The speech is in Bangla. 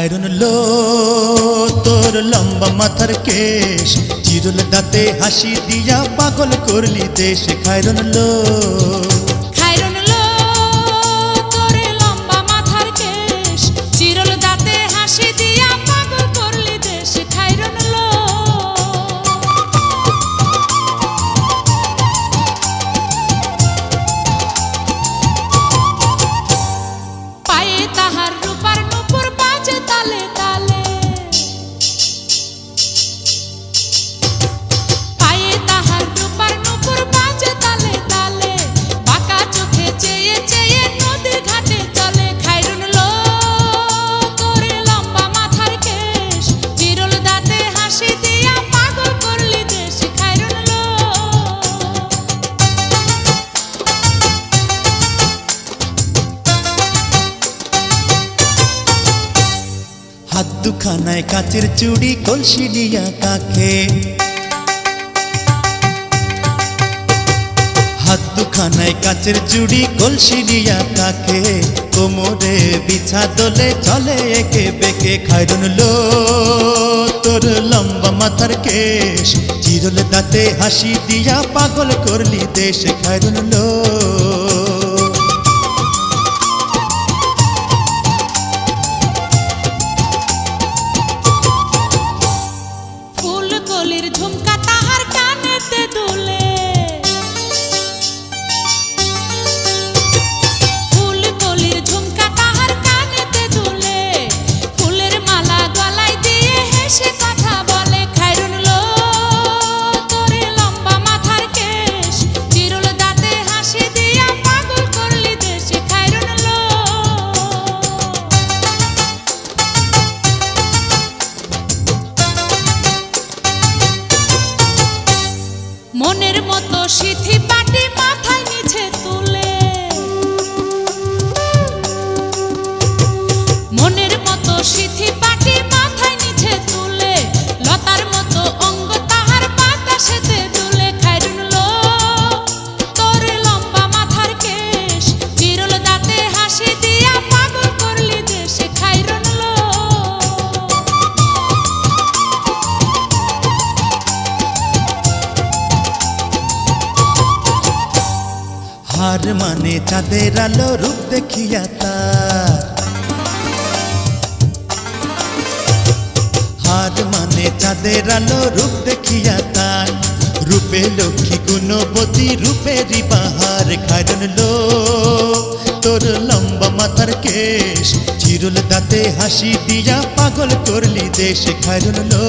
খায়রুন লো তোর লম্বা মাথার কেশ, চিরুল দাঁতে হাসি দিয়া পাগল করলি দেশ। খায়রুন লো খায়রুন লো তোর লম্বা মাথার কেশ, চিরল দাঁতে হাসি দিয়া পাগল করলি দেশ। খায়রুন লো পায়ে তাহার রূপার নূপুর বাজে তালে তালে, পায়ে তাহার রূপার নূপুর বাজে তালে তালে, বাঁকা চোখে চেয়ে চেয়ে নদীর ঘাটে চলে। খায়রুন লো তোর লম্বা মাথার কেশ, চিরল দাঁতে হাসি দিয়া পাগল করলি দেশ। খায়রুন লো হাত দুখানায় কাচের চুড়ি, কলসি নিয়া কাখে, হাত দুখানায় কাচের চুড়ি, কলসি নিয়া কাখে, কোমরে বিছা দোলে চলে একে বেঁকে। খায়রুন লো তোর লম্বা মাথার কেশ, চিরল দাঁতে হাসি দিয়া পাগল করলি দেশ। খায়রুন লো ফুল কলির ঝুমকা তাহার কানেতে দুলে, ফুল কলির ঝুমকা তাহার কানেতে দুলে, ফুলের মালা গলায় দিয়ে হেসে কথা বলে। খায়রুন লো তোর লম্বা মাথার কেশ, চিরল দাঁতে হাসি দিয়া পাগল করলি দেশ। খায়রুন লো মনের মতো সিথি পাটি মাথায় নিচে তুলে, মনের মতো সিথি পাটি মাথায় নিচে তুলে, লতার মতো অঙ্গ তাহার বাতাসেতে দুলে। খায়রুন লো তোর লম্বা মাথার কেশ, চিরল দাঁতে হাসি দিয়া পাগল করলি দেশ। খায়রুন লো হার মানে চাঁদের আলো, রূপ দেখিয়া তার, হার মানে চাঁদের আলো, রূপ দেখিয়া তার, রূপে লক্ষ্মী গুণবতী, রূপেরই বাহার। খায়রুন লো তোর লম্বা মাথার কেশ, চিরল দাঁতে হাসি দিয়া পাগল করলি দেশ। খায়রুন লো